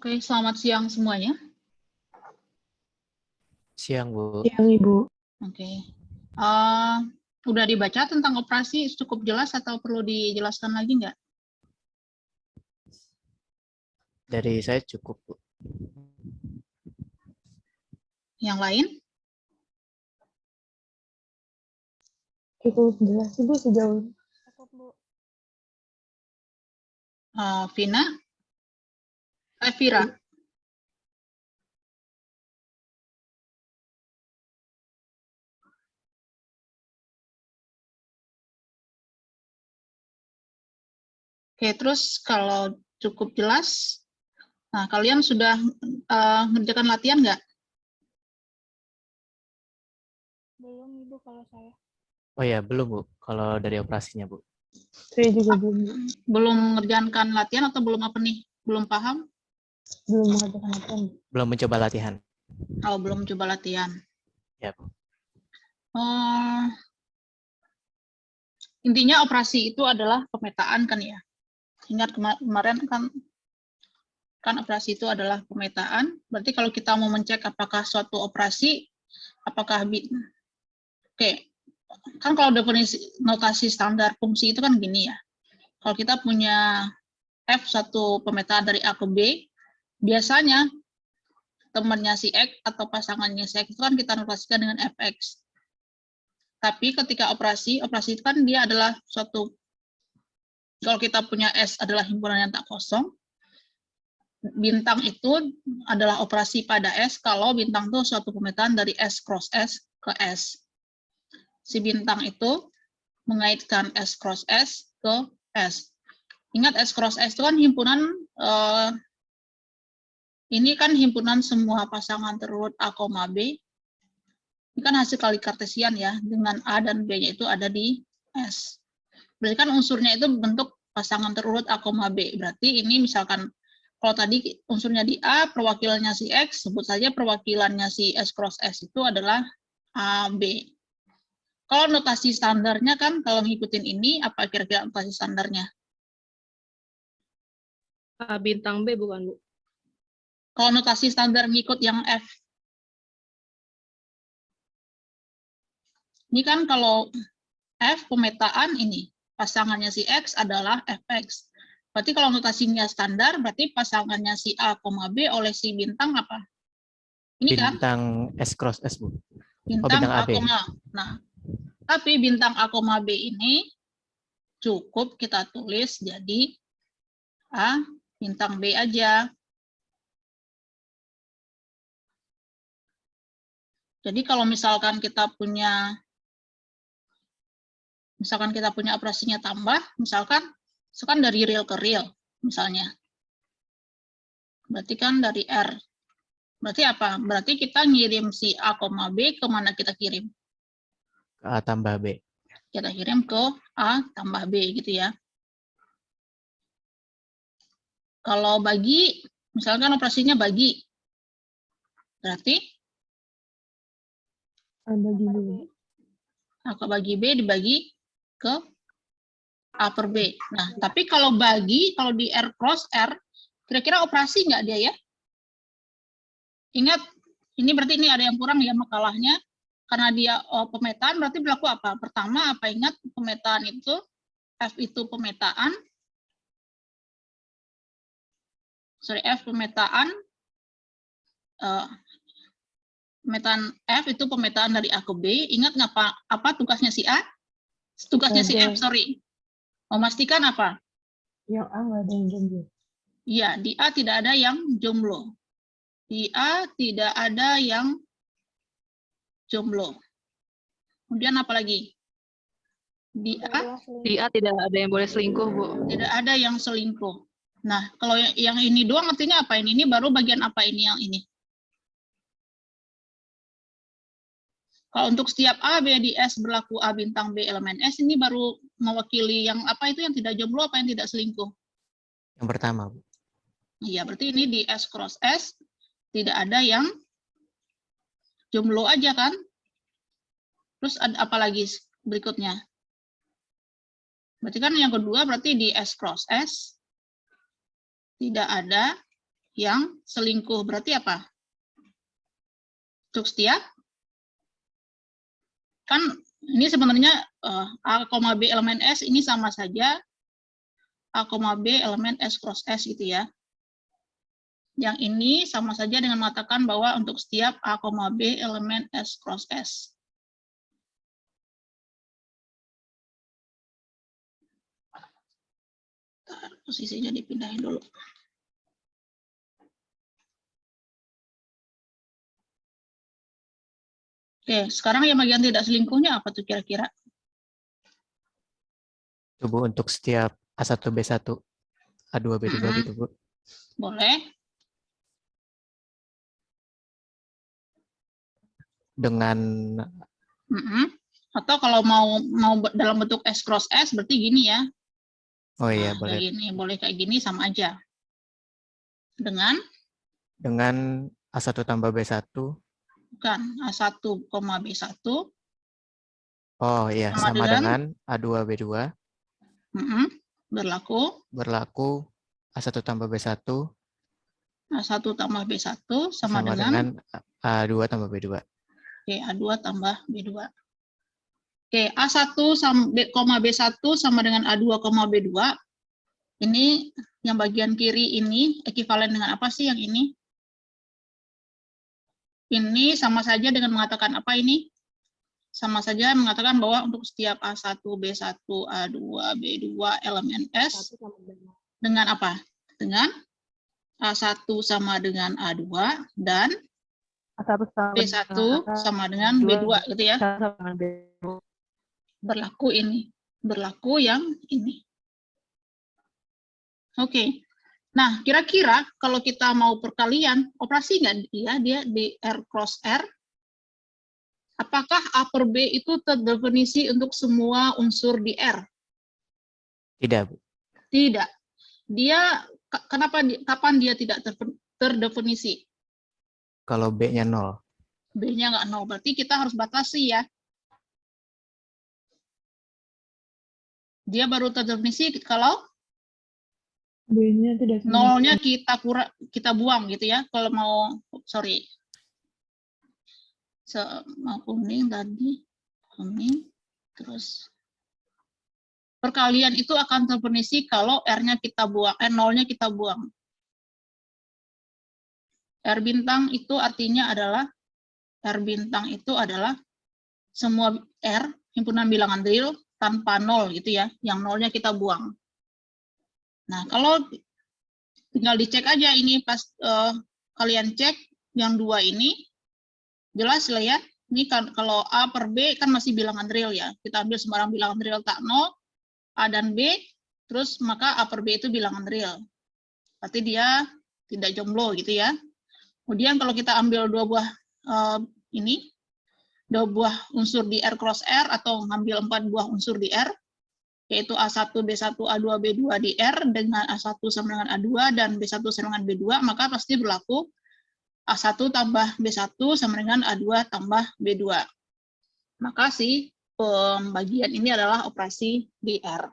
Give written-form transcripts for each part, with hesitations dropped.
Oke, selamat siang semuanya. Siang, Bu. Siang, Ibu. Oke. Udah dibaca tentang operasi cukup jelas atau perlu dijelaskan lagi nggak? Dari saya cukup, Bu. Yang lain? Cukup jelas, Ibu, sejauh ini. Vina? Vira? Oke, terus kalau cukup jelas, nah kalian sudah ngerjakan latihan nggak? Belum, Ibu, kalau saya. Oh ya, belum, Bu. Kalau dari operasinya, Bu. Saya juga belum, Bu. Belum mengerjakan latihan atau belum apa nih? Belum paham? Belum mengadakan latihan, Bu. Belum mencoba latihan. Oh, belum coba latihan. Ya, Bu. Intinya operasi itu adalah pemetaan kan ya? Ingat kemarin kan operasi itu adalah pemetaan. Berarti kalau kita mau mencek apakah suatu operasi, apakah oke, kan kalau definisi notasi standar fungsi itu kan gini ya. Kalau kita punya F satu pemetaan dari A ke B, biasanya temannya si X atau pasangannya si X itu kan kita notasikan dengan Fx. Tapi ketika operasi itu kan dia adalah suatu, kalau kita punya S adalah himpunan yang tak kosong, bintang itu adalah operasi pada S kalau bintang itu suatu pemetaan dari S cross S ke S. Si bintang itu mengaitkan S cross S ke S. Ingat S cross S itu kan himpunan, ini kan himpunan semua pasangan terurut A, B. Ini kan hasil kali kartesian ya, dengan A dan B-nya itu ada di S. Berarti kan unsurnya itu bentuk pasangan terurut A, B. Berarti ini misalkan kalau tadi unsurnya di A, perwakilannya si X, sebut saja perwakilannya si S cross S itu adalah AB. Kalau notasi standarnya kan, kalau ngikutin ini, apa kira-kira notasi standarnya? Bintang B bukan, Bu? Kalau notasi standar ngikut yang F. Ini kan kalau F pemetaan ini, pasangannya si X adalah Fx. Berarti kalau notasinya standar, berarti pasangannya si A, B oleh si bintang apa? Ini kan? Bintang S cross S, Bu. Bintang bintang A, AB. nah, tapi bintang A, B ini cukup kita tulis jadi A, bintang B aja. Jadi kalau misalkan kita punya operasinya tambah, misalkan dari real ke real, misalnya. Berarti kan dari R. Berarti apa? Berarti kita ngirim si A, B kemana kita kirim? Ke A tambah B. Kita kirim ke A tambah B gitu ya. Kalau bagi, misalkan operasinya bagi, berarti Bagi B. A bagi B dibagi ke A per B. Nah, tapi kalau bagi, kalau di R cross R, kira-kira operasi nggak dia ya? Ingat, ini berarti ini ada yang kurang ya makalahnya. Karena dia pemetaan, berarti berlaku apa? Pertama, apa ingat pemetaan itu, F itu pemetaan, F pemetaan, pemetaan F itu pemetaan dari A ke B. Ingat nggak apa tugasnya si A? Tugasnya si F, sorry. Memastikan apa? Yang A nggak ada yang jomblo. Iya, di A tidak ada yang jomblo. Di A tidak ada yang jomblo. Kemudian apa lagi? Di A tidak ada yang boleh selingkuh, Bu. tidak ada yang selingkuh. Nah, kalau yang ini doang artinya apa ini? Ini baru bagian apa ini yang ini? Kalau untuk setiap A, B di S berlaku A bintang B elemen S, ini baru mewakili yang apa itu yang tidak jomblo, apa yang tidak selingkuh? Yang pertama, Bu. Iya, berarti ini di S cross S tidak ada yang jomblo aja kan? Terus ada apa lagi berikutnya? Berarti kan yang kedua berarti di S cross S tidak ada yang selingkuh. Berarti apa? Untuk setiap, kan ini sebenarnya A, B elemen S ini sama saja A, B elemen S cross S gitu ya. Yang ini sama saja dengan mengatakan bahwa untuk setiap A, B elemen S cross S. Posisinya dipindahin dulu. Oke, sekarang yang bagian tidak selingkuhnya apa tuh kira-kira? Itu Bu untuk setiap A1 B1 A2 B2 gitu Bu. Boleh. Dengan Atau kalau mau dalam bentuk S cross S berarti gini ya. oh iya Nah, kayak gini, boleh kayak gini sama aja. Dengan A1 tambah B1. bukan A1, B1 Oh iya, sama dengan A2 B2. Berlaku A1 tambah B1 A1 tambah B1 sama dengan A2 tambah B2. Oke, A2 tambah B2. Oke, A1 sama B1 sama dengan A2, B2. Ini yang bagian kiri ini ekivalen dengan apa sih yang ini? Ini sama saja dengan mengatakan apa ini? Sama saja mengatakan bahwa untuk setiap A1, B1, A2, B2 elemen S dengan apa? Dengan A1 sama dengan A2 dan B1 sama dengan B2 gitu ya. Berlaku ini. Berlaku yang ini. Oke. Nah, kira-kira kalau kita mau perkalian, operasi nggak dia di R cross R? Apakah A per B itu terdefinisi untuk semua unsur di R? Tidak, Bu. Tidak. Kapan dia tidak terdefinisi? Kalau B-nya 0. B-nya nggak 0, berarti kita harus batasi ya. Dia baru terdefinisi kalau B-nya tidak nolnya kita buang gitu ya. Kalau mau, sorry. Mau kuning tadi, kuning, terus perkalian itu akan terdefinisi kalau R-nya kita buang, nolnya kita buang. R bintang itu artinya adalah, R bintang itu adalah semua R, himpunan bilangan real, tanpa nol gitu ya, yang nolnya kita buang. Nah, kalau tinggal dicek aja ini pas kalian cek yang dua ini, jelas lah ya, ini kan kalau A per B kan masih bilangan real ya, kita ambil sembarang bilangan real tak nol, A dan B, terus maka A per B itu bilangan real. Berarti dia tidak jomblo gitu ya. Kemudian kalau kita ambil dua buah dua buah unsur di R cross R atau ngambil 4 buah unsur di R, yaitu A1, B1, A2, B2 di R dengan A1 sama dengan A2 dan B1 sama dengan B2, maka pasti berlaku A1 tambah B1 sama dengan A2 tambah B2. Maka si pembagian ini adalah operasi di R.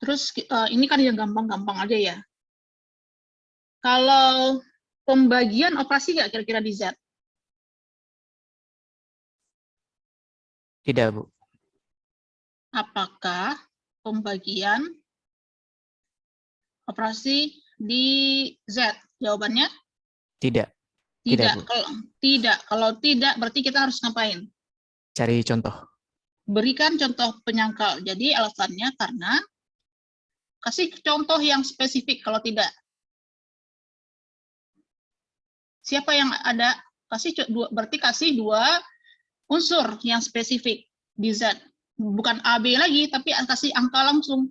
Terus ini kan yang gampang-gampang aja ya. Kalau pembagian operasi nggak kira-kira di Z? Tidak, Bu. Apakah pembagian operasi di Z? Jawabannya? Tidak. Tidak. Bu. Kalau tidak, berarti kita harus ngapain? Cari contoh. Berikan contoh penyangkal. Jadi alasannya karena kasih contoh yang spesifik kalau tidak. Siapa yang ada? Berarti kasih dua unsur yang spesifik di Z. Bukan AB lagi, tapi kasih angka langsung.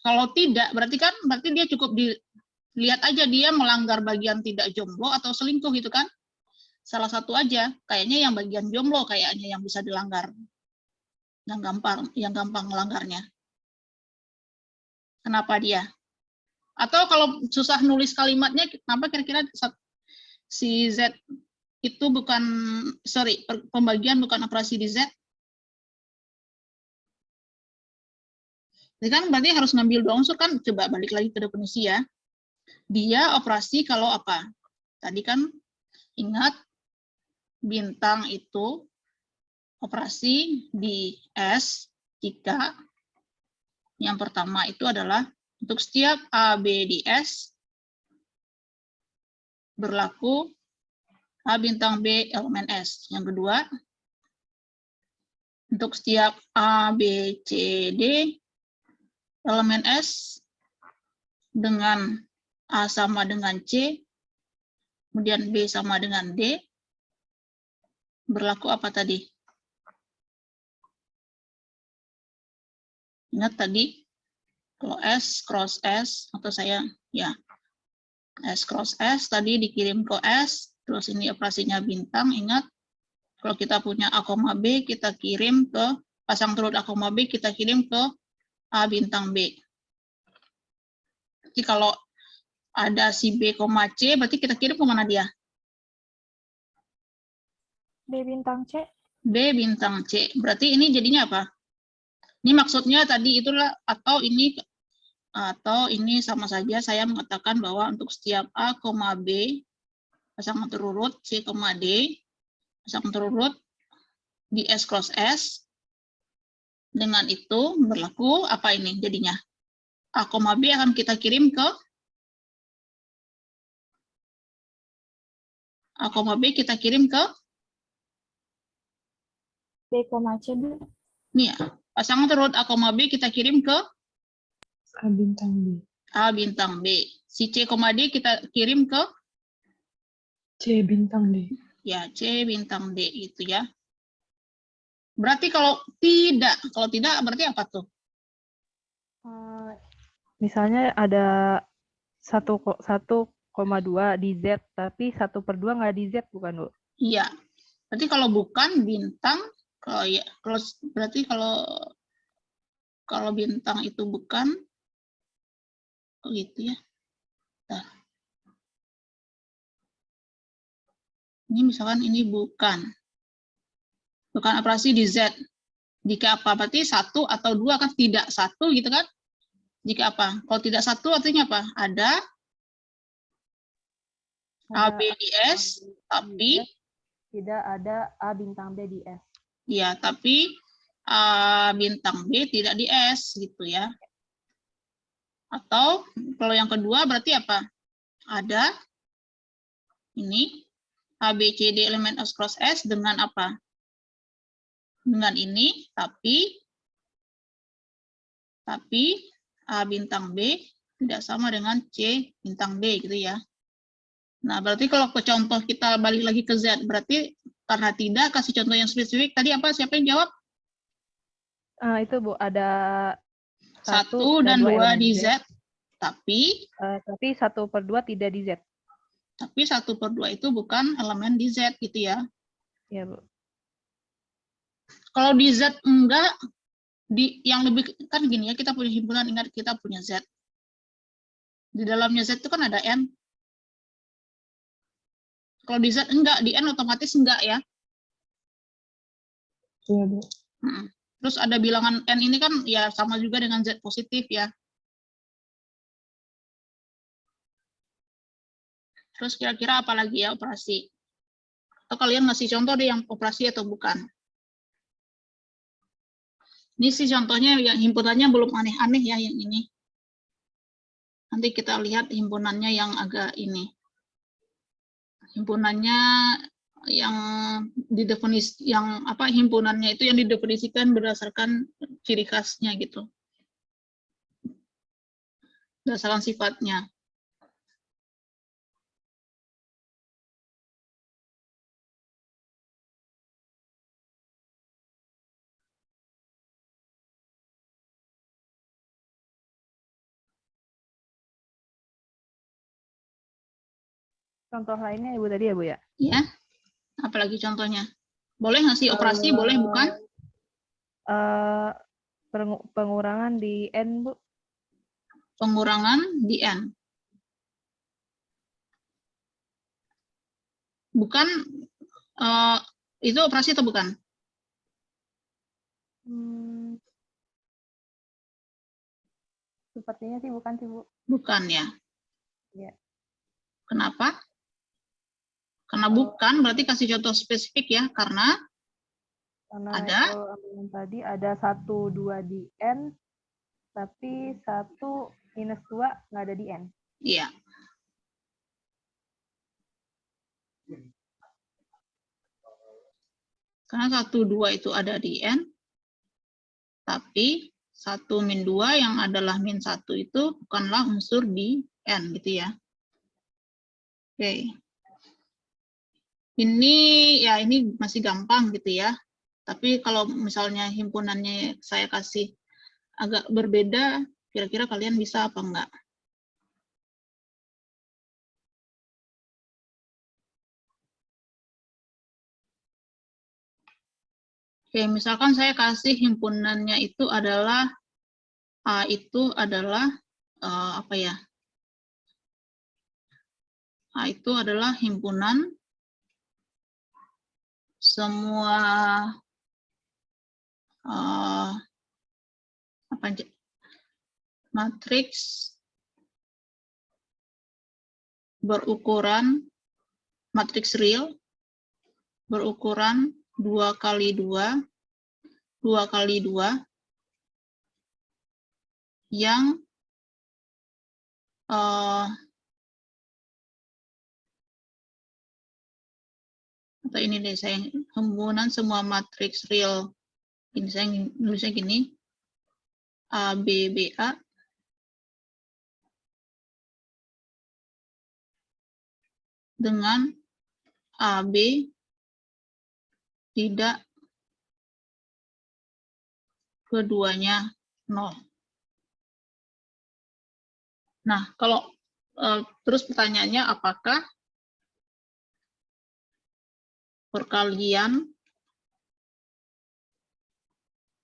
Kalau tidak, berarti dia cukup dilihat aja dia melanggar bagian tidak jomblo atau selingkuh gitu kan. Salah satu aja, kayaknya yang bagian jomblo kayaknya yang bisa dilanggar. Yang gampang melanggarnya. Kenapa dia? Atau kalau susah nulis kalimatnya, kenapa kira-kira si Z itu bukan, pembagian bukan operasi di Z. Jadi kan berarti harus ngambil dua unsur kan, coba balik lagi ke definisi ya. Dia operasi kalau apa? Tadi kan ingat bintang itu operasi di S jika yang pertama itu adalah untuk setiap A, B di S berlaku A bintang B elemen S. Yang kedua, untuk setiap A, B, C, D elemen S dengan A sama dengan C, kemudian B sama dengan D, berlaku apa tadi? Ingat tadi, kalau S cross S, atau saya, ya, S cross S tadi dikirim ke S, terus ini operasinya bintang, ingat, kalau kita punya A, B, kita kirim ke, pasang turut A, B, kita kirim ke A bintang B. Jadi kalau ada si B, C, berarti kita kirim ke mana dia? B bintang C. B bintang C. Berarti ini jadinya apa? Ini maksudnya tadi itulah, atau ini sama saja saya mengatakan bahwa untuk setiap A, B, pasangan terurut C, D, pasangan terurut di S cross S, dengan itu berlaku apa ini jadinya? A, B akan kita kirim ke A, B kita kirim ke B, C, Bu. nih ya, pasangan terurut A, B kita kirim ke A bintang B. A bintang B. Si C, D kita kirim ke C bintang D. ya C bintang D itu ya. Berarti kalau tidak berarti apa tuh? Misalnya ada 1,2 di Z, tapi 1/2 nggak di Z, bukan, Bu? Iya. Berarti kalau bukan bintang, berarti kalau bintang itu bukan, gitu ya. Nah. Ini misalkan ini bukan operasi di Z. Jika apa? Berarti 1 atau 2 kan, tidak 1 gitu kan? Jika apa? Kalau tidak 1 artinya apa? Ada A, B di S, tapi tidak ada A bintang B di S. ya, tapi A bintang B tidak di S gitu ya. Atau kalau yang kedua berarti apa? Ada ini A, B, C, D elemen S cross S dengan apa? Dengan ini, tapi A bintang B tidak sama dengan C bintang D gitu ya. Nah, berarti kalau ke contoh kita balik lagi ke Z, berarti karena tidak, kasih contoh yang spesifik. Tadi apa? Siapa yang jawab? Itu, Bu, ada 1 dan 2 di Z, tapi 1/2 tidak di Z. Tapi 1/2 itu bukan elemen di Z gitu ya. Ya, Bu. Kalau di Z enggak, yang lebih kan gini ya, kita punya himpunan, ingat kita punya Z. Di dalamnya Z itu kan ada N. Kalau di Z enggak, di N otomatis enggak ya. Iya, Bu. Terus ada bilangan N ini kan ya sama juga dengan Z positif ya. Terus kira-kira apa lagi ya operasi? Atau kalian ngasih contoh deh yang operasi atau bukan. Ini sih contohnya yang himpunannya belum aneh-aneh ya yang ini. Nanti kita lihat himpunannya yang agak ini. Himpunannya yang himpunannya itu yang didefinisikan berdasarkan ciri khasnya gitu. Berdasarkan sifatnya. Contoh lainnya, Ibu, tadi ya, Bu, ya? Ya, apalagi contohnya? Boleh ngasih operasi, boleh bukan? Pengurangan di N, Bu. Pengurangan di N. Bukan Itu operasi atau bukan? Sepertinya sih bukan sih, Bu. Bukan ya. Iya. Kenapa? Karena bukan, berarti kasih contoh spesifik ya, karena ada? Kalau ambil yang tadi ada 1, 2 di N, tapi 1 minus 2 nggak ada di N. Iya. Karena 1, 2 itu ada di N, tapi 1 min 2 yang adalah min 1 itu bukanlah unsur di N, gitu ya. Oke. Ini masih gampang gitu ya. Tapi kalau misalnya himpunannya saya kasih agak berbeda, kira-kira kalian bisa apa enggak? Oke, misalkan saya kasih himpunannya itu adalah A itu adalah apa ya? A itu adalah himpunan semua matriks berukuran matriks real berukuran 2 kali 2 kali 2 yang atau ini deh, saya himpunan semua matriks real, ini saya nulisnya gini, A, B, B, A, dengan A, B tidak keduanya 0. Nah, kalau terus pertanyaannya, apakah perkalian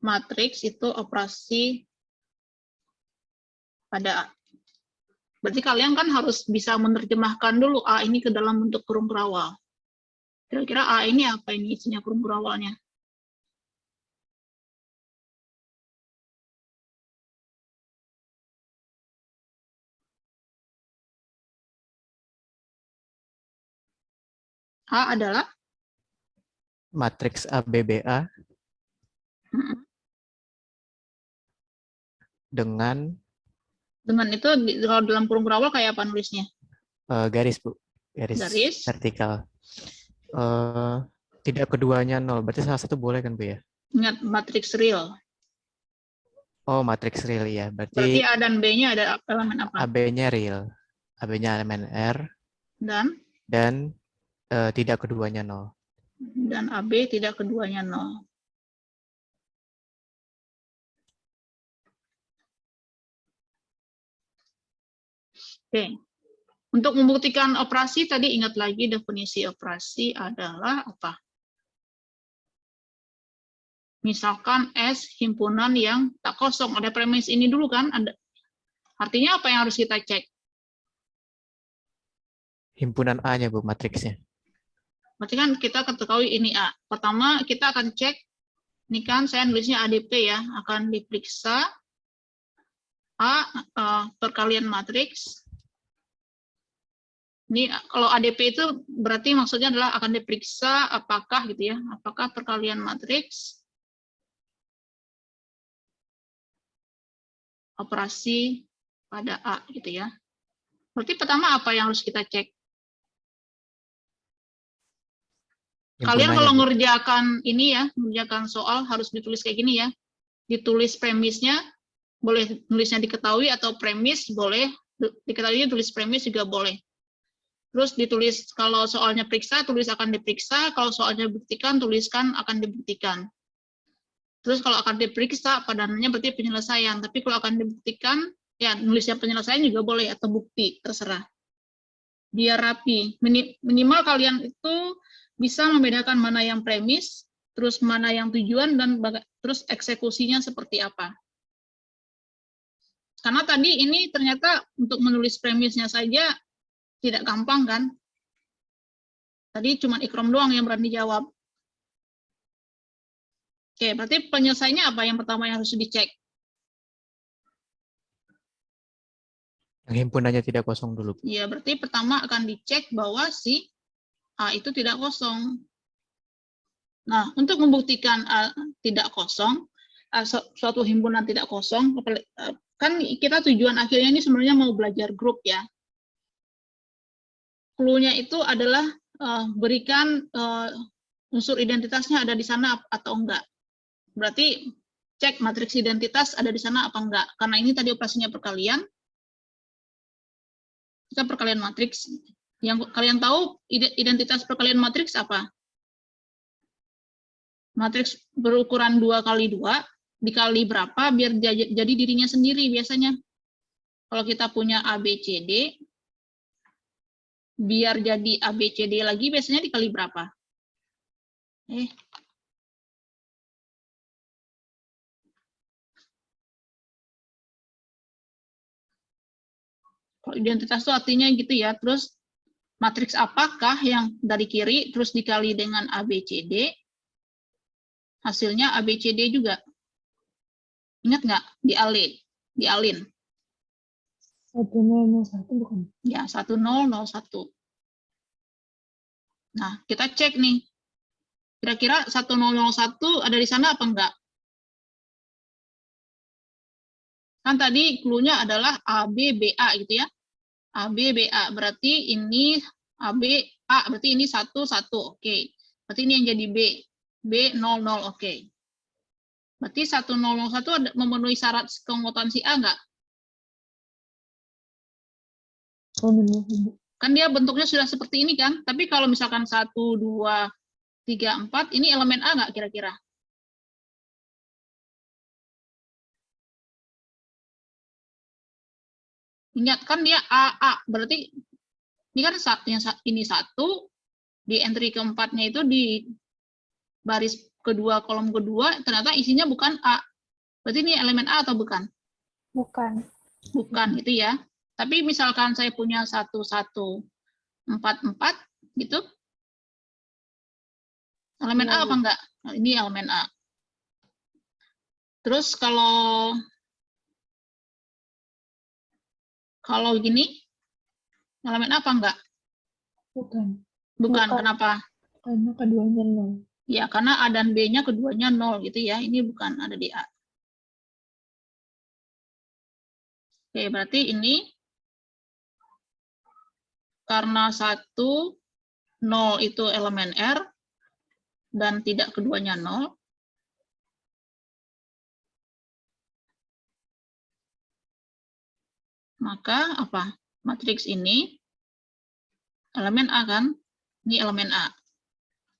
matriks itu operasi pada A? Berarti kalian kan harus bisa menerjemahkan dulu A ini ke dalam bentuk kurung kerawal. Kira-kira A ini apa ini isinya kurung kerawalnya? A adalah Matriks ABBA dengan itu kalau dalam kurung kerawal kayak apa nulisnya? garis, Bu. Garis vertikal. Tidak keduanya 0. Berarti salah satu boleh kan, Bu ya? Ingat matriks real. Oh, matriks real ya. Berarti A dan B-nya ada elemen apa? AB-nya real. AB-nya elemen R. Dan tidak keduanya 0. Dan AB tidak keduanya 0. Oke. Untuk membuktikan operasi, tadi ingat lagi definisi operasi adalah apa? Misalkan S himpunan yang tak kosong. Ada premis ini dulu kan? Artinya apa yang harus kita cek? Himpunan A-nya, Bu, matriksnya. Berarti kan kita ketahui ini A. Pertama kita akan cek, ini kan saya nulisnya ADP ya, akan diperiksa A perkalian matriks. Ini kalau ADP itu berarti maksudnya adalah akan diperiksa apakah gitu ya, apakah perkalian matriks operasi pada A gitu ya. Berarti pertama apa yang harus kita cek? Kalian kalau ngerjakan ini ya, mengerjakan soal harus ditulis kayak gini ya. Ditulis premisnya, boleh nulisnya diketahui atau premis boleh, diketahui tulis premis juga boleh. Terus ditulis kalau soalnya periksa, tulis akan diperiksa, kalau soalnya buktikan, tuliskan akan dibuktikan. Terus kalau akan diperiksa, padanannya berarti penyelesaian. Tapi kalau akan dibuktikan, ya nulisnya penyelesaian juga boleh, atau bukti, terserah. Biar rapi. Minimal kalian itu bisa membedakan mana yang premis, terus mana yang tujuan, dan terus eksekusinya seperti apa. Karena tadi ini ternyata untuk menulis premisnya saja tidak gampang kan? Tadi cuma Ikram doang yang berani jawab. Oke, berarti penyelesaiannya apa yang pertama yang harus dicek? Yang himpunannya tidak kosong dulu. Ya, berarti pertama akan dicek bahwa si A itu tidak kosong. Nah, untuk membuktikan A tidak kosong, suatu himpunan tidak kosong, kan kita tujuan akhirnya ini sebenarnya mau belajar grup ya. Clue-nya itu adalah berikan unsur identitasnya ada di sana atau enggak. Berarti cek matriks identitas ada di sana apa enggak. Karena ini tadi operasinya perkalian. Kita perkalian matriks. Yang kalian tahu identitas perkalian matriks apa? Matriks berukuran 2 kali 2 dikali berapa biar jadi dirinya sendiri biasanya. Kalau kita punya A, B, C, D, biar jadi A, B, C, D lagi biasanya dikali berapa? Kalau identitas itu artinya gitu ya. Terus matriks apakah yang dari kiri terus dikali dengan A, B, C, D, hasilnya A, B, C, D juga. Ingat nggak? Dialin. 1001 bukan? Ya, 1001. Nah, kita cek nih. Kira-kira 1001 ada di sana apa enggak? Kan tadi clue-nya adalah A, B, B, A gitu ya. A, B, B, A. Berarti ini A, B, A. Berarti ini 1, 1. Oke. Berarti ini yang jadi B. B, 0, 0. Oke. Berarti 1001 memenuhi syarat keanggotaan si A enggak? Kan dia bentuknya sudah seperti ini kan? Tapi kalau misalkan 1, 2, 3, 4, ini elemen A enggak kira-kira? Ingat kan dia AA, berarti ini kan ini 1, di entry keempatnya itu di baris kedua, kolom kedua, ternyata isinya bukan A. Berarti ini elemen A atau bukan? Bukan. Bukan, gitu ya. Tapi misalkan saya punya 1, 1, 4, 4, gitu. Elemen A apa enggak? Nah, ini elemen A. Terus kalau gini, elemen A apa enggak? Bukan. Bukan, Bukan. kenapa? Karena keduanya 0. Ya, karena A dan B-nya keduanya 0 gitu ya. Ini bukan ada di A. Oke, berarti ini karena 1, 0 itu elemen R, dan tidak keduanya 0, maka apa? Matriks ini elemen A kan? Ini elemen A.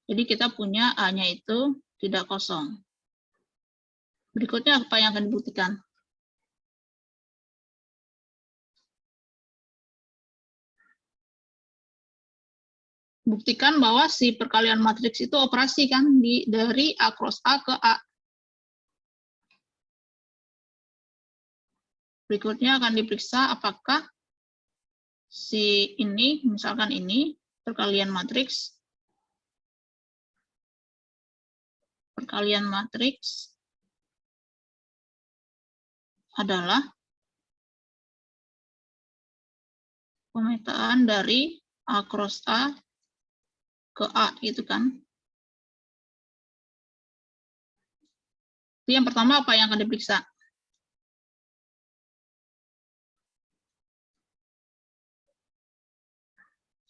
Jadi kita punya A-nya itu tidak kosong. Berikutnya apa yang akan dibuktikan? Buktikan bahwa si perkalian matriks itu operasi kan dari A cross A ke A. Berikutnya akan diperiksa apakah si ini, misalkan ini, perkalian matriks adalah pemetaan dari A cross A ke A, itu kan. Itu yang pertama apa yang akan diperiksa?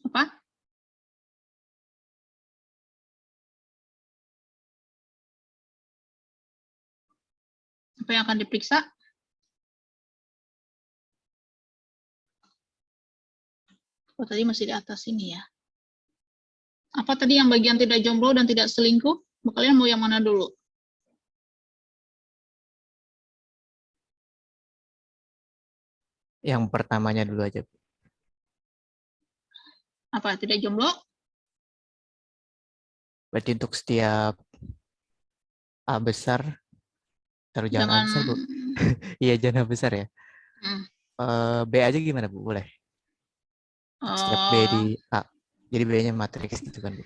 Apa? Apa yang akan diperiksa? Oh, tadi masih di atas ini ya. Apa tadi yang bagian tidak jomblo dan tidak selingkuh? Kalian mau yang mana dulu? Yang pertamanya dulu aja. Apa, tidak jomblo? Berarti untuk setiap A besar, taruh jangan A besar, Bu. Iya, jangan A besar ya. B aja gimana, Bu? Boleh? Setiap B di A. Jadi B-nya matriks gitu kan, Bu?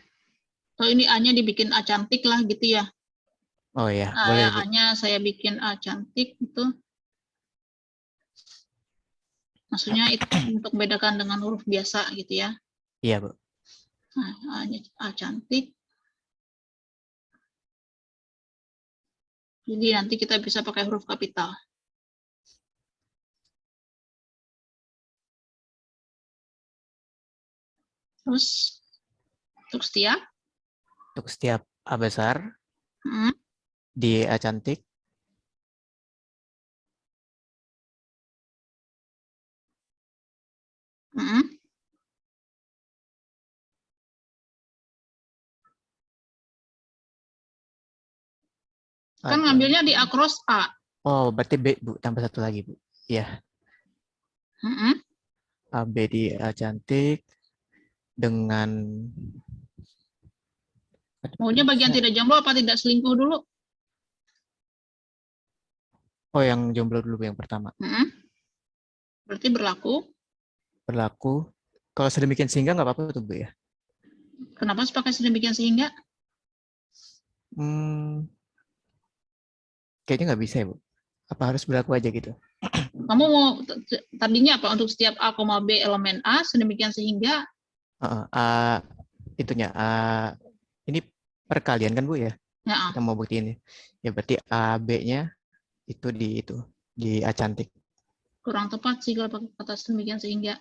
Oh, ini A-nya dibikin A cantik lah gitu ya. Oh ya, boleh, Bu. A-nya saya bikin A cantik itu. Maksudnya itu untuk membedakan dengan huruf biasa gitu ya. Iya, Bu. Nah, A-nya A cantik. Jadi nanti kita bisa pakai huruf kapital. Terus untuk setiap Untuk setiap A besar hmm, di A cantik, hmm, kan ada. ngambilnya di across A. Oh, berarti B, Bu. Tambah satu lagi, Bu. Iya, Hmm, AB di A cantik dengan... maunya bagian tidak jomblo apa tidak selingkuh dulu? Oh, yang jomblo dulu, Bu, yang pertama. Berarti berlaku. Berlaku. Kalau sedemikian sehingga nggak apa-apa tuh, Bu, ya? Kenapa harus pakai sedemikian sehingga? Kayaknya nggak bisa ya, Bu. Apa harus berlaku aja gitu? Kamu mau tadinya apa untuk setiap A, B elemen A sedemikian sehingga Itunya ini perkalian kan, Bu, ya? ya, Kita mau buktiin. Ya berarti AB-nya itu di A cantik. kurang tepat sih kalau pakai kata sedemikian sehingga.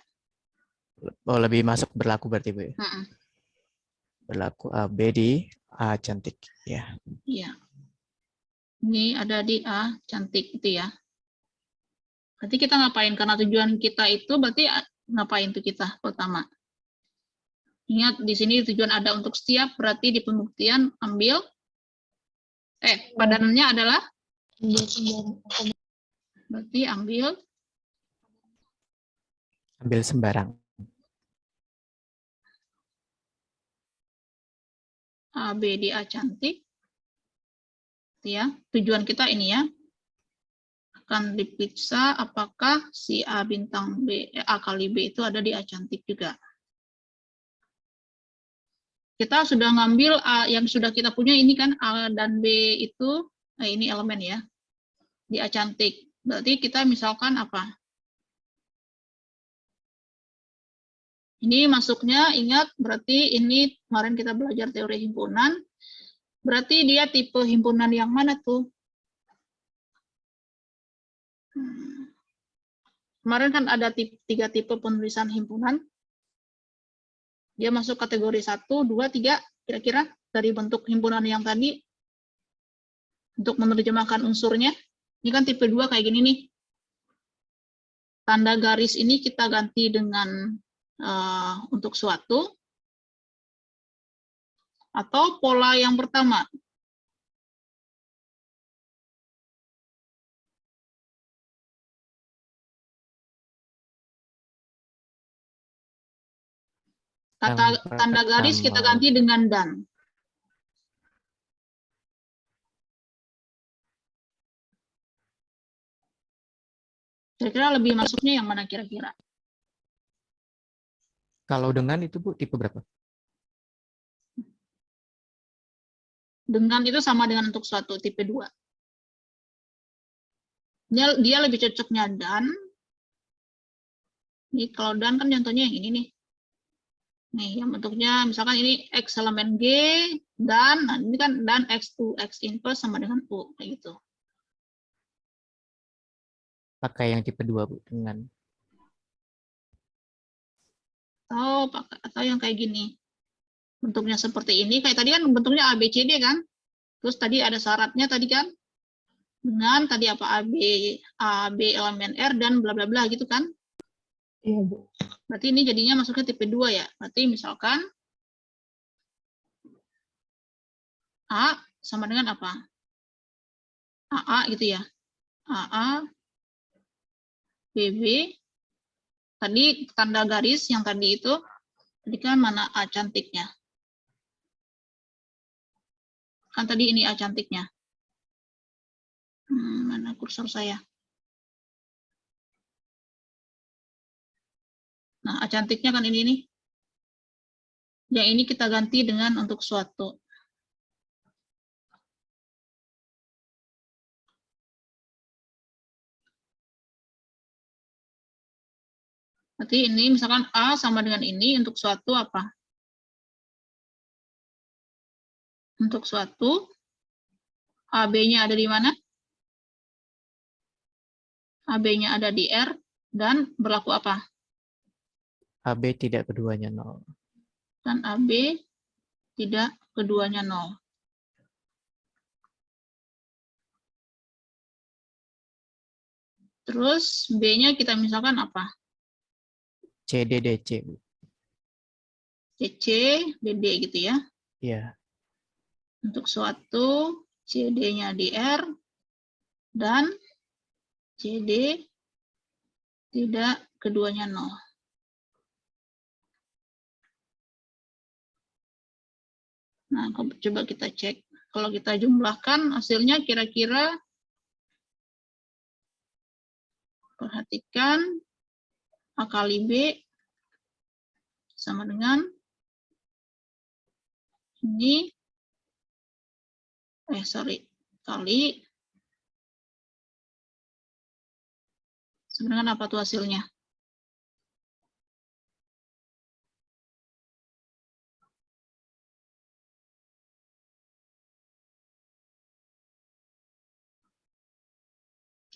Oh, lebih masuk berlaku berarti, Bu, ya? Berlaku AB di A cantik, ya. Iya. Ini ada di A cantik itu ya. Berarti kita ngapain? Karena tujuan kita itu berarti ngapain tuh kita pertama? Ingat di sini tujuan ada untuk setiap, berarti di pembuktian ambil padanannya adalah berarti ambil sembarang. AB di A cantik. Ya, tujuan kita ini ya. Akan diperiksa apakah si A bintang B, A kali B itu ada di A cantik juga. Kita sudah ngambil A yang sudah kita punya ini kan A dan B itu, ini elemen ya, di A cantik. Berarti kita misalkan apa? Ini masuknya, ingat, berarti ini kemarin kita belajar teori himpunan, berarti dia tipe himpunan yang mana tuh? Kemarin kan ada tiga tipe penulisan himpunan. Dia masuk kategori 1, 2, 3, kira-kira dari bentuk himpunan yang tadi untuk menerjemahkan unsurnya. Ini kan tipe 2 kayak gini nih. Tanda garis ini kita ganti dengan untuk suatu atau pola yang pertama. Tanda garis kita ganti dengan dan. Kira-kira lebih masuknya yang mana kira-kira? Kalau dengan itu, Bu, tipe berapa? Dengan itu sama dengan untuk suatu tipe 2. Dia lebih cocoknya dan. Ini kalau dan kan contohnya yang ini nih. Nih, yang bentuknya misalkan ini X elemen G, dan, nah ini kan dan X2, X inverse sama dengan U, kayak gitu. Pakai yang tipe 2, Bu, dengan. Atau yang kayak gini. Bentuknya seperti ini, kayak tadi kan bentuknya ABCD kan? Terus tadi ada syaratnya tadi kan? Dengan tadi apa AB elemen R dan bla bla bla gitu kan? Iya, Bu. Berarti ini jadinya masuknya tipe 2 ya. Berarti misalkan A sama dengan apa? AA gitu ya. AA, BB, tadi tanda garis yang tadi itu, tadi kan mana A cantiknya? Kan tadi ini A cantiknya. Mana kursor saya? Nah, A cantiknya kan ini nih. Yang ini kita ganti dengan untuk suatu. Berarti ini misalkan A sama dengan ini untuk suatu apa? Untuk suatu AB-nya ada di mana? AB-nya ada di R dan berlaku apa? AB tidak keduanya 0. Dan AB tidak keduanya 0. Terus B-nya kita misalkan apa? CD, DC, Bu. CC, DD gitu ya. Iya. Untuk suatu CD-nya di R dan CD tidak keduanya 0. Nah, coba kita cek. Kalau kita jumlahkan hasilnya kira-kira, perhatikan A kali B sama dengan ini, kali sama dengan apa tuh hasilnya?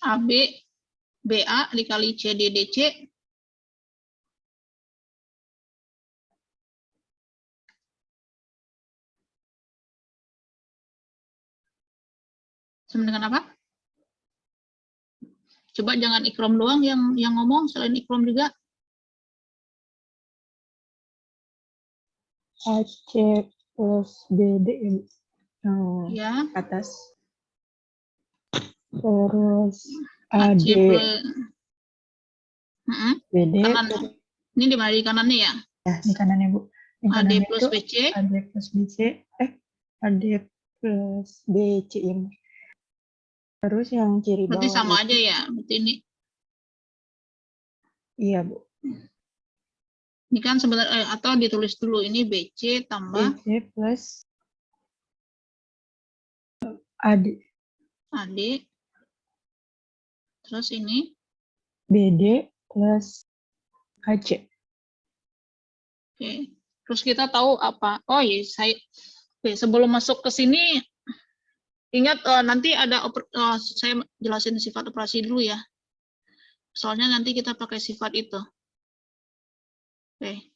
AB, BA dikali CD, DC. Sama dengan apa? Coba jangan Ikrom doang yang ngomong, selain Ikrom juga. AC plus BD yang Ya, atas. Terus AC AD plus BD kanan. Ini di mana di kanannya ya? ya di kanannya Bu. Di AD kanannya plus itu BC. AD plus BC AD plus BC ya. Terus yang kiri Berarti bawah sama itu, aja ya. Berarti ini iya Bu. kan sebenarnya atau ditulis dulu ini BC tambah BC plus AD AD. Terus ini BD plus AC. oke. Terus kita tahu apa? Oh iya, sebelum masuk ke sini ingat nanti ada saya jelasin sifat operasi dulu ya. Soalnya nanti kita pakai sifat itu. Oke.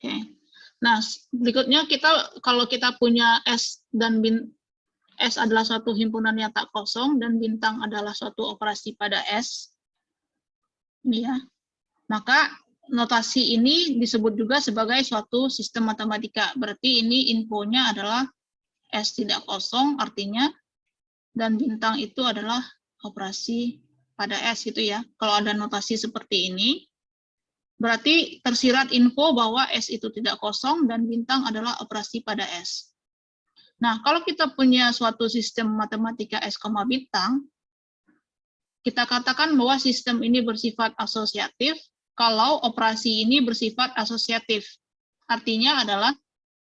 Oke. Nah, berikutnya kalau kita punya S dan S adalah suatu himpunan yang tak kosong dan bintang adalah suatu operasi pada S. Ini ya. Maka notasi ini disebut juga sebagai suatu sistem matematika. Berarti ini infonya adalah S tidak kosong, artinya dan bintang itu adalah operasi pada S gitu ya. Kalau ada notasi seperti ini, berarti tersirat info bahwa S itu tidak kosong dan bintang adalah operasi pada S. Nah, kalau kita punya suatu sistem matematika S, bintang, kita katakan bahwa sistem ini bersifat asosiatif kalau operasi ini bersifat asosiatif. Artinya adalah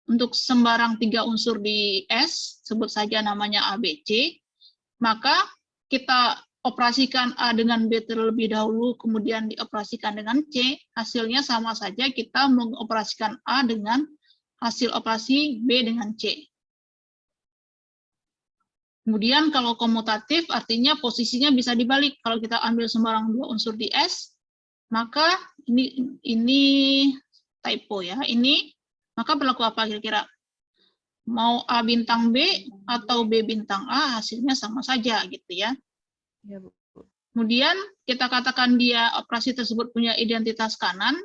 untuk sembarang 3 unsur di S, sebut saja namanya A, B, C, maka kita operasikan A dengan B terlebih dahulu, kemudian dioperasikan dengan C, hasilnya sama saja kita mengoperasikan A dengan hasil operasi B dengan C. Kemudian kalau komutatif artinya posisinya bisa dibalik. Kalau kita ambil sembarang 2 unsur di S, maka ini typo ya. Ini maka berlaku apa kira-kira? Mau A bintang B atau B bintang A, hasilnya sama saja gitu ya. Ya, Bu. Kemudian kita katakan dia operasi tersebut punya identitas kanan.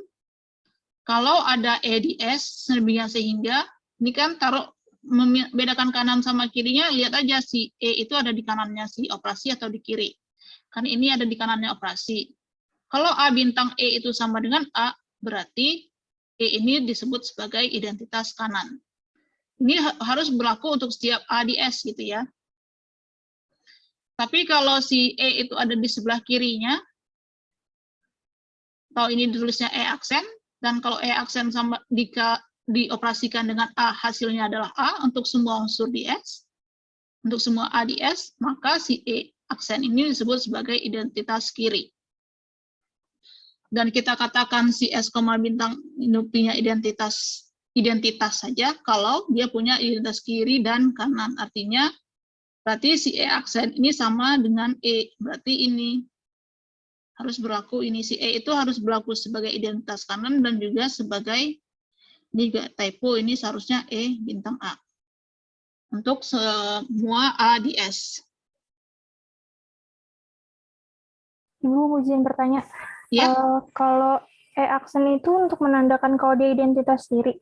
Kalau ada E di S, sehingga ini kan taruh membedakan kanan sama kirinya, lihat aja si E itu ada di kanannya si operasi atau di kiri. Kan ini ada di kanannya operasi. Kalau A bintang E itu sama dengan A, berarti E ini disebut sebagai identitas kanan. Ini harus berlaku untuk setiap A di S gitu ya. Tapi kalau si E itu ada di sebelah kirinya, atau ini ditulisnya E aksen, dan kalau E aksen sama dioperasikan dengan A, hasilnya adalah A untuk semua unsur di S, untuk semua A di S, maka si E aksen ini disebut sebagai identitas kiri. Dan kita katakan si S, bintang ini punya identitas saja kalau dia punya identitas kiri dan kanan. Artinya berarti si E aksen ini sama dengan E. Berarti ini harus berlaku, ini si E itu harus berlaku sebagai identitas kanan dan juga sebagai, ini juga typo, ini seharusnya E bintang A. Untuk semua A di S. Ibu izin bertanya, Ya, kalau E aksen itu untuk menandakan kode identitas diri.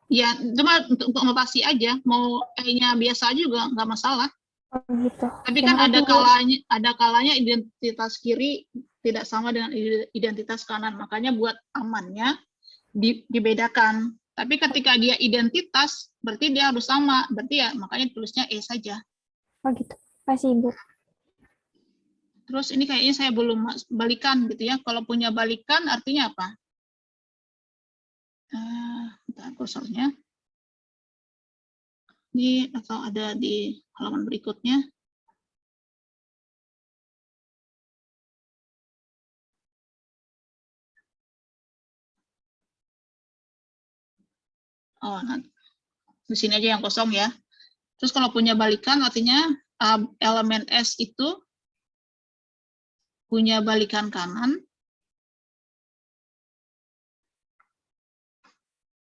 ya cuma untuk notasi aja. Mau E-nya biasa juga nggak masalah. Oh, gitu. Tapi Terima kan kasih, Bu. ada kalanya identitas kiri tidak sama dengan identitas kanan. Makanya buat amannya dibedakan. Tapi ketika dia identitas, berarti dia harus sama. Berarti ya makanya tulisnya E saja. Oh gitu. Terima kasih, Ibu. Terus ini kayaknya saya belum balikan gitu ya. Kalau punya balikan artinya apa? Bentar, kursornya. Ini atau ada di halaman berikutnya. Oh, nah, di sini aja yang kosong ya. Terus kalau punya balikan artinya elemen S itu punya balikan kanan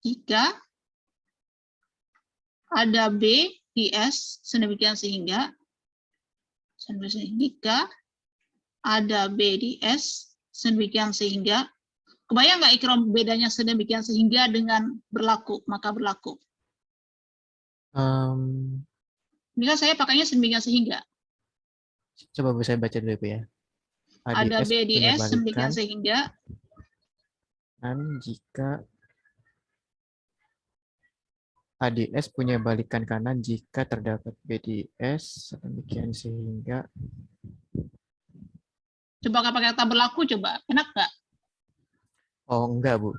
jika ada B di S sedemikian sehingga jika ada B di S sedemikian sehingga, kebayang nggak Ikram bedanya sedemikian sehingga dengan berlaku, maka berlaku? Bisa saya pakainya sedemikian sehingga. Coba saya baca dulu ya. Ada B di punya S sedemikian balikan sehingga kanan jika A di S punya balikan kanan jika terdapat B di S sedemikian sehingga. Coba pakai kata berlaku, coba. Enak nggak? Oh, enggak, Bu.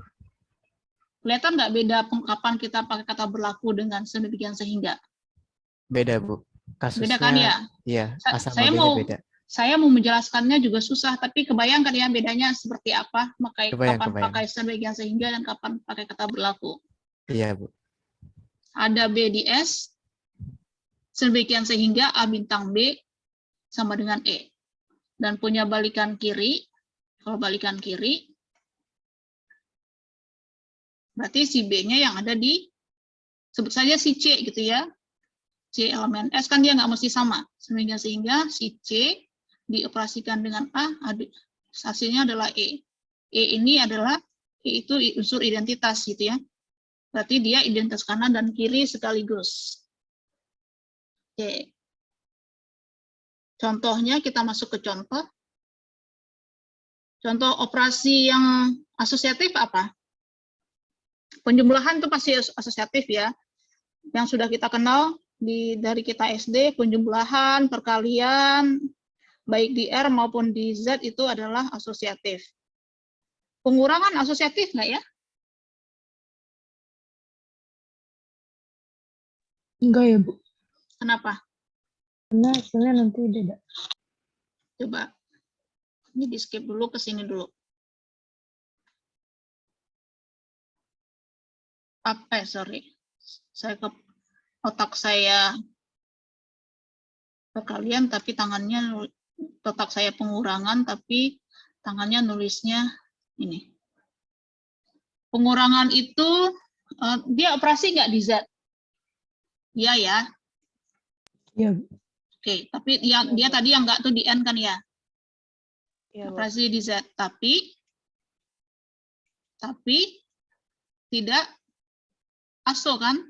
Kelihatan nggak beda kapan kita pakai kata berlaku dengan sedemikian sehingga? Beda, Bu. Kasusnya, Beda kan ya? Iya, A sama Saya B-nya mau beda. Saya mau menjelaskannya juga susah, tapi kebayangkan ya bedanya seperti apa, kapan pakai sedemikian sehingga dan kapan pakai kata berlaku. Iya, Bu. Ada B di S, sedemikian sehingga A bintang B sama dengan E. Dan punya balikan kiri, kalau balikan kiri, berarti si B-nya yang ada di, sebut saja si C gitu ya. C elemen S kan dia nggak mesti sama. Sehingga si C dioperasikan dengan A, hasilnya adalah E. E ini adalah, E itu unsur identitas gitu ya. Berarti dia identitas kanan dan kiri sekaligus. Oke. Contohnya kita masuk ke contoh. Contoh operasi yang asosiatif apa? Penjumlahan itu pasti asosiatif ya. Yang sudah kita kenal dari kita SD, penjumlahan, perkalian, baik di R maupun di Z itu adalah asosiatif. Pengurangan asosiatif nggak ya? Enggak ya, Bu. Kenapa? Karena hasilnya nanti beda. Coba. Ini di skip dulu, ke sini dulu. Sorry. Otak saya perkalian, tapi tangannya, otak saya pengurangan, tapi tangannya nulisnya ini. Pengurangan itu, dia operasi nggak di Z? Iya ya. Iya, Bu. Oke, tapi dia tadi yang nggak tuh di N kan ya? Iya, Bu. Operasi di Z, tapi tidak ASO kan?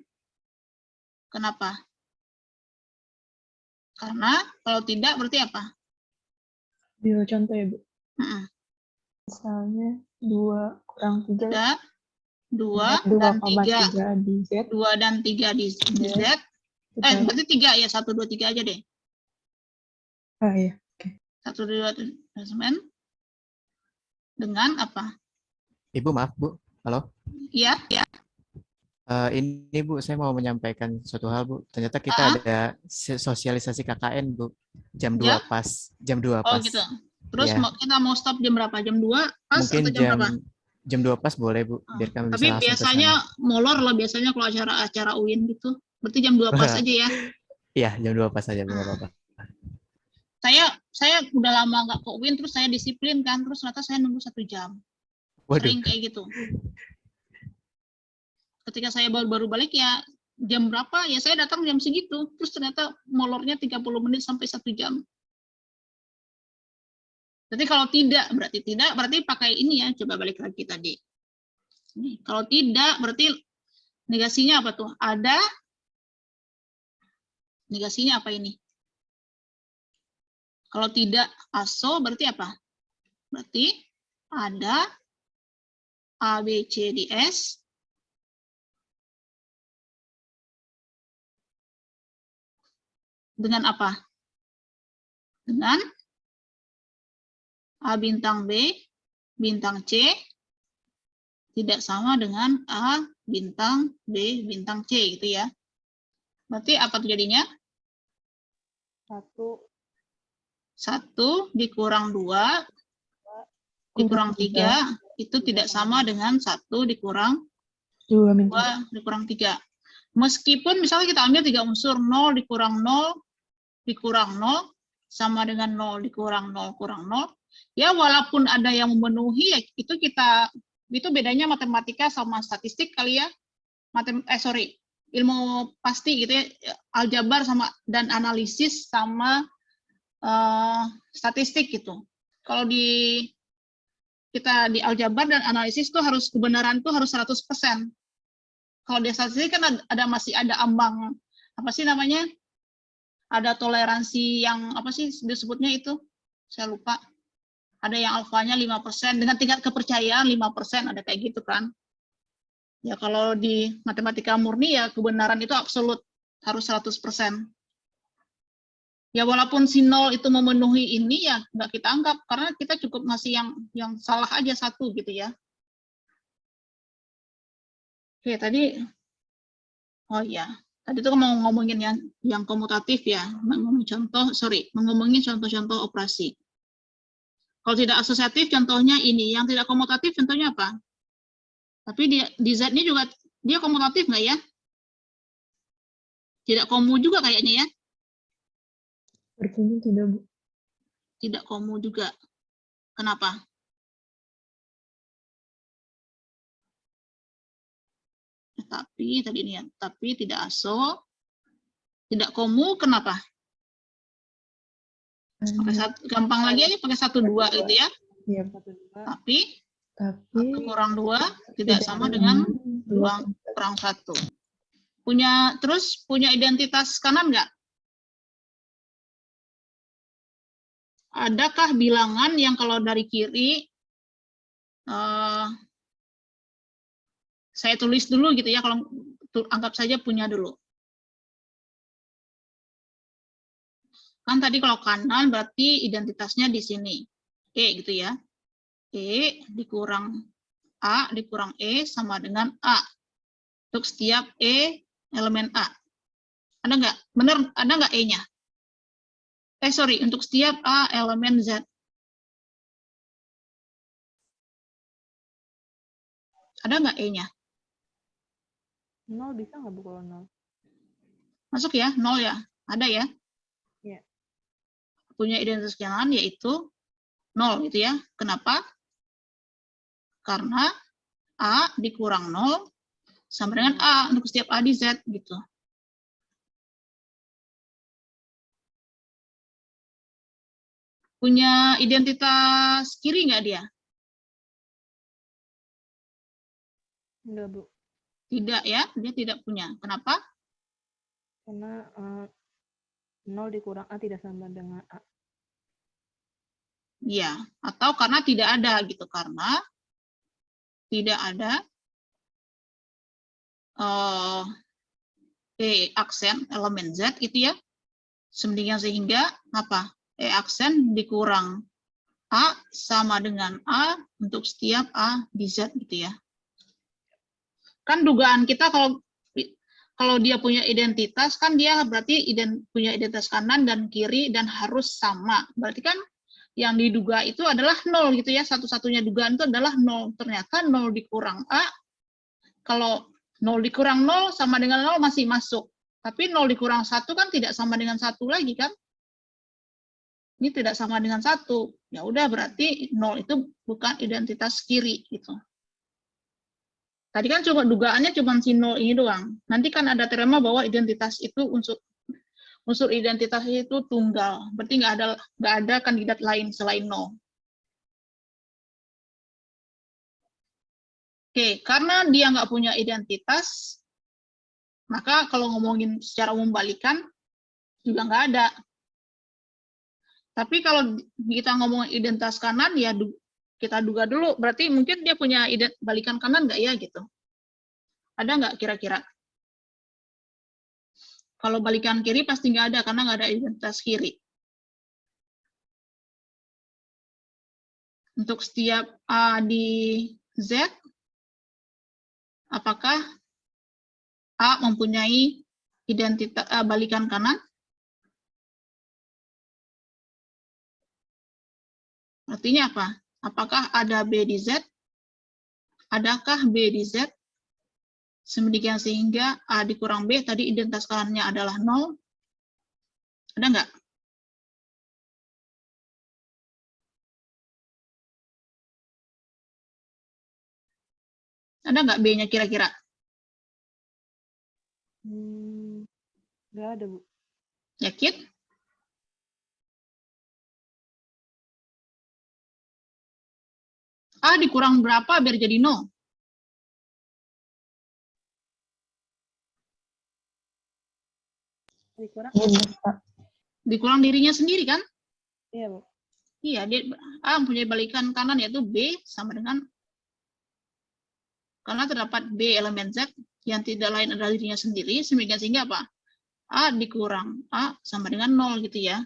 Kenapa? Karena kalau tidak berarti apa? Ambil contoh ya, Bu. Mm-mm. Misalnya 2 kurang 3. 2 dan 3. 2,3 di Z. 2 dan 3 di Z. Kita- Berarti 3 ya, 1, 2, 3 aja deh. Ah, iya. 1, 2, 3 dengan apa? Ibu maaf Bu, halo. Iya, Ini Bu, saya mau menyampaikan suatu hal Bu. Ternyata kita ada sosialisasi KKN Bu. Jam 2 Ya? pas. Jam 2 oh pas. gitu. Terus Iya. kita mau stop jam berapa? Jam 2 pas Mungkin atau jam berapa? jam 2 pas boleh Bu, biar kami bisa Tapi langsung ke biasanya sana. molor lah biasanya kalau acara UIN gitu. Berarti jam 2 pas aja ya. Iya, jam 2 pas aja Bu, nggak apa-apa. Saya udah lama nggak ke UIN, terus saya disiplin kan, terus ternyata saya nunggu 1 jam. Waduh. Sering kayak gitu. Ketika saya baru balik ya jam berapa, ya saya datang jam segitu, terus ternyata molornya 30 menit sampai 1 jam. Jadi kalau tidak, berarti pakai ini ya, coba balik lagi tadi. Nih, kalau tidak, berarti negasinya apa tuh? Ada, negasinya apa ini? Kalau tidak ASO, berarti apa? Berarti ada A, B, C, D, S, dengan apa? Dengan A bintang B, bintang C, tidak sama dengan A bintang B, bintang C gitu ya. Berarti apa tuh jadinya? 1 dikurang 2 dikurang 3 itu tidak sama dengan 1 dikurang 2 min 2 dikurang 3. Meskipun misalnya kita ambil 3 unsur, 0 dikurang 0 dikurang 0 sama dengan 0 dikurang 0 kurang 0. Ya walaupun ada yang memenuhi ya itu bedanya matematika sama statistik kali ya. Ilmu pasti gitu ya, aljabar sama dan analisis sama statistik gitu. Kalau kita di aljabar dan analisis tuh harus kebenaran tuh harus 100%. Kalau di statistik kan masih ada ambang apa sih namanya? Ada toleransi yang apa sih disebutnya itu? Saya lupa. Ada yang alfanya 5% dengan tingkat kepercayaan 5%, ada kayak gitu kan. Ya kalau di matematika murni ya kebenaran itu absolut harus 100%. Ya walaupun si 0 itu memenuhi ini ya nggak kita anggap karena kita cukup ngasih yang salah aja 1 gitu ya. Oke, tadi oh ya, tadi tuh mau ngomongin yang komutatif ya, ngomongin contoh-contoh operasi. Kalau tidak asosiatif contohnya ini, yang tidak komutatif contohnya apa? Tapi di Z ini juga dia komutatif nggak ya? Tidak komu juga kayaknya ya? Sepertinya tidak, Bu. Tidak komu juga. Kenapa? Tapi tadi ini ya, tapi tidak aso, tidak komu, kenapa? Gampang lagi aja pakai 1, 2 gitu ya. Iya, Tapi tapi kurang 2 tidak sama dengan 2 kurang 1. Terus punya identitas kanan nggak? Adakah bilangan yang kalau dari kiri saya tulis dulu gitu ya, kalau anggap saja punya dulu. Kan tadi kalau kanan berarti identitasnya di sini. E gitu ya. E dikurang A dikurang E sama dengan A. Untuk setiap E elemen A. Ada nggak? Benar, ada nggak E-nya? Sorry, untuk setiap A elemen Z. Ada nggak E-nya? 0 bisa nggak Bu kalau 0? Masuk ya, 0 ya? Ada ya? Iya. Punya identitas kanan yaitu 0 gitu ya. Kenapa? Karena A dikurang 0 sama dengan A untuk setiap A di Z gitu. Punya identitas kiri nggak dia? Enggak, Bu. Tidak ya, dia tidak punya. Kenapa? Karena 0 dikurang A tidak sama dengan A. Iya, atau karena tidak ada gitu. Karena tidak ada aksen elemen Z gitu ya. Sehingga apa? Aksen dikurang A sama dengan A untuk setiap A di Z gitu ya. Kan dugaan kita kalau dia punya identitas kan dia berarti punya identitas kanan dan kiri dan harus sama. Berarti kan yang diduga itu adalah 0 gitu ya. Satu-satunya dugaan itu adalah 0. Ternyata 0 dikurang A. Kalau 0 dikurang 0 sama dengan 0 masih masuk. Tapi 0 dikurang 1 kan tidak sama dengan 1 lagi kan? Ini tidak sama dengan 1. Ya udah berarti 0 itu bukan identitas kiri gitu. Tadi kan cuma dugaannya cuma si 0 ini doang. Nanti kan ada teorema bahwa identitas itu unsur identitas itu tunggal. Berarti nggak ada kandidat lain selain 0. Oke, karena dia nggak punya identitas, maka kalau ngomongin secara umum balikan juga nggak ada. Tapi kalau kita ngomong identitas kanan, ya kita duga dulu, berarti mungkin dia punya balikan kanan nggak ya gitu. Ada nggak kira-kira? Kalau balikan kiri pasti nggak ada, karena nggak ada identitas kiri. Untuk setiap A di Z, apakah A mempunyai identitas balikan kanan? Artinya apa? Apakah ada B di Z? Adakah B di Z? Sedemikian sehingga A dikurang B, tadi identitas kanannya adalah 0. Ada nggak? Ada nggak B-nya kira-kira? Nggak ada, Bu. Yakin? A dikurang berapa biar jadi 0? Dikurang? Dikurang dirinya sendiri kan? Iya, Bu. Iya, A mempunyai balikan kanan yaitu B sama dengan, karena terdapat B elemen Z yang tidak lain adalah dirinya sendiri, sehingga apa? A dikurang A sama dengan 0 gitu ya.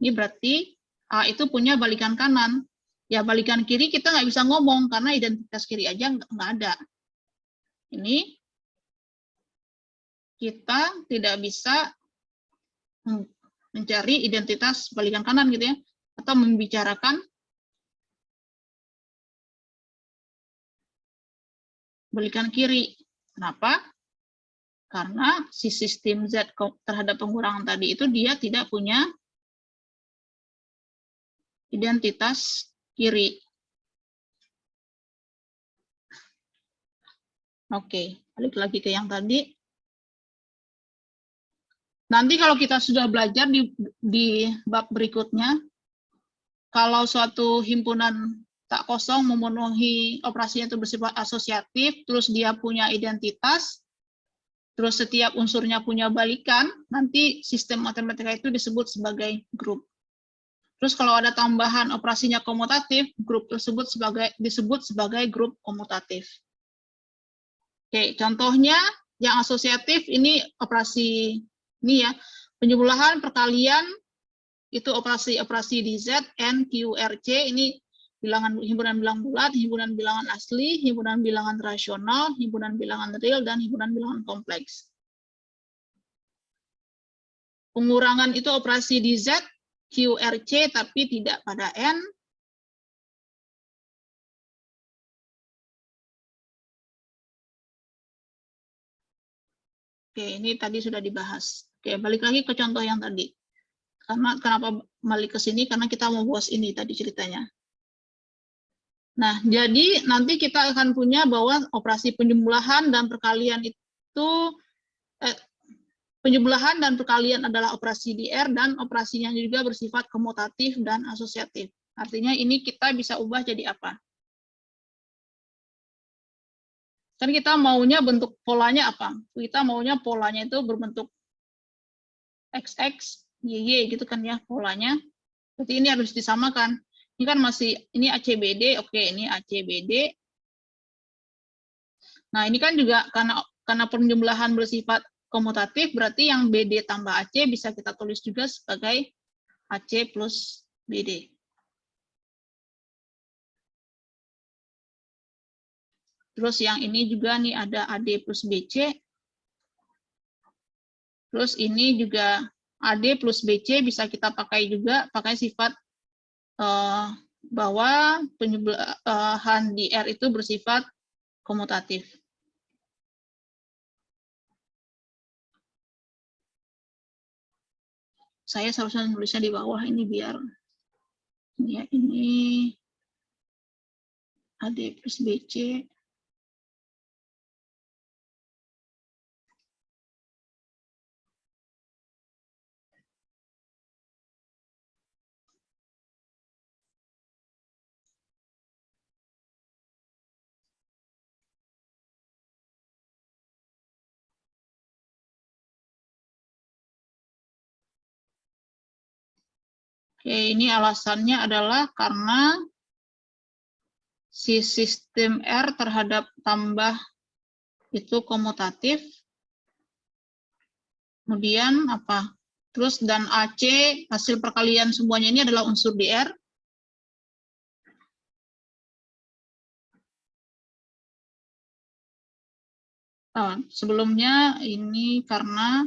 Ini berarti A itu punya balikan kanan. Ya balikan kiri kita nggak bisa ngomong karena identitas kiri aja nggak ada. Ini kita tidak bisa mencari identitas balikan kanan gitu ya, atau membicarakan balikan kiri. Kenapa? Karena si sistem Z terhadap pengurangan tadi itu dia tidak punya identitas kiri. Oke, balik lagi ke yang tadi. Nanti kalau kita sudah belajar di bab berikutnya, kalau suatu himpunan tak kosong memenuhi operasinya itu bersifat asosiatif, terus dia punya identitas, terus setiap unsurnya punya balikan, nanti sistem matematika itu disebut sebagai grup. Terus kalau ada tambahan operasinya komutatif, grup tersebut disebut sebagai grup komutatif. Oke, contohnya yang asosiatif ini operasi ini ya, penjumlahan, perkalian, itu operasi di Z, N, Q, R, C, ini himpunan bilangan bulat, himpunan bilangan asli, himpunan bilangan rasional, himpunan bilangan real, dan himpunan bilangan kompleks. Pengurangan itu operasi di Z, Q, R, C, tapi tidak pada N. Oke, ini tadi sudah dibahas. Oke, balik lagi ke contoh yang tadi. Kenapa balik ke sini? Karena kita mau bahas ini tadi ceritanya. Nah, jadi nanti kita akan punya bahwa operasi penjumlahan dan perkalian itu, penjumlahan dan perkalian adalah operasi di R, dan operasinya juga bersifat komutatif dan asosiatif. Artinya ini kita bisa ubah jadi apa? Kan kita maunya bentuk polanya apa? Kita maunya polanya itu berbentuk XX, YY gitu kan ya polanya. Berarti ini harus disamakan. Ini kan masih, ini ACBD, oke ini ACBD. Nah ini kan juga karena karena penjumlahan bersifat komutatif, berarti yang BD tambah AC bisa kita tulis juga sebagai AC plus BD. Terus yang ini juga nih ada AD plus BC. Terus ini juga AD plus BC bisa kita pakai juga, pakai sifat bahwa penjumlahan di R itu bersifat komutatif. Saya seharusnya nulisnya di bawah ini biar ya, ini AD plus BC. Oke, ini alasannya adalah karena si sistem R terhadap tambah itu komutatif. Kemudian apa? Terus dan AC, hasil perkalian semuanya ini adalah unsur di R. Sebelumnya ini karena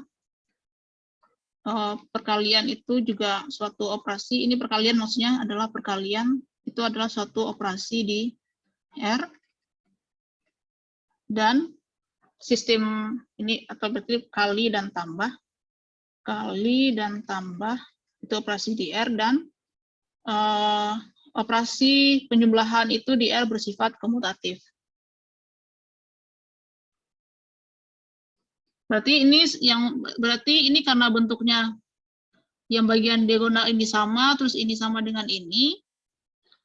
perkalian itu juga suatu operasi, ini perkalian maksudnya adalah perkalian, itu adalah suatu operasi di R, dan sistem ini atau berarti kali dan tambah itu operasi di R, dan operasi penjumlahan itu di R bersifat komutatif. Berarti ini karena bentuknya yang bagian diagonal ini sama, terus ini sama dengan ini,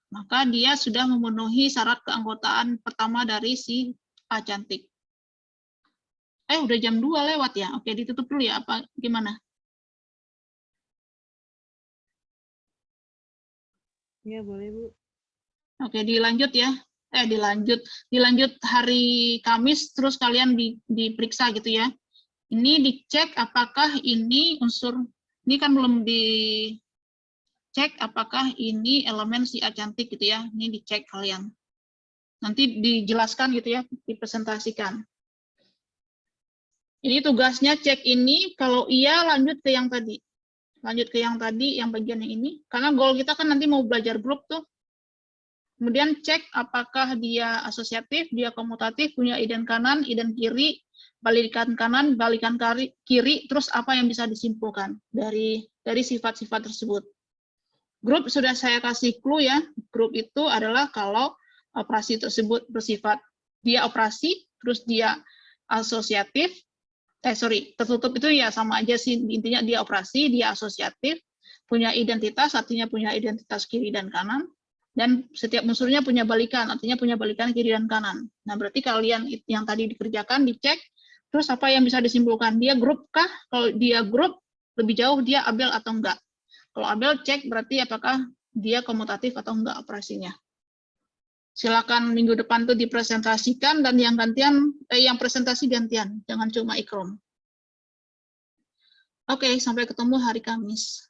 maka dia sudah memenuhi syarat keanggotaan pertama dari si A cantik. Udah jam 2 lewat ya? Oke, ditutup dulu ya, apa gimana? Iya, boleh, Bu. Oke, dilanjut ya. Dilanjut hari Kamis, terus kalian diperiksa gitu ya. Ini dicek apakah ini unsur, ini kan belum dicek apakah ini elemen si A cantik gitu ya. Ini dicek kalian. Nanti dijelaskan gitu ya, dipresentasikan. Ini tugasnya cek ini, kalau iya lanjut ke yang tadi. Lanjut ke yang tadi, yang bagian yang ini. Karena goal kita kan nanti mau belajar grup tuh. Kemudian cek apakah dia asosiatif, dia komutatif, punya ident kanan, ident kiri, balikan kanan, balikan kiri, terus apa yang bisa disimpulkan dari sifat-sifat tersebut. Grup sudah saya kasih clue ya. Grup itu adalah kalau operasi tersebut bersifat dia operasi, terus dia asosiatif, tertutup itu ya sama aja sih, intinya dia operasi, dia asosiatif, punya identitas, artinya punya identitas kiri dan kanan, dan setiap unsurnya punya balikan, artinya punya balikan kiri dan kanan. Nah, berarti kalian yang tadi dikerjakan, dicek, terus apa yang bisa disimpulkan? Dia grup kah? Kalau dia grup, lebih jauh dia abel atau enggak? Kalau abel, cek berarti apakah dia komutatif atau enggak operasinya. Silakan minggu depan tuh dipresentasikan, dan yang yang presentasi gantian, jangan cuma ikrom. Oke, sampai ketemu hari Kamis.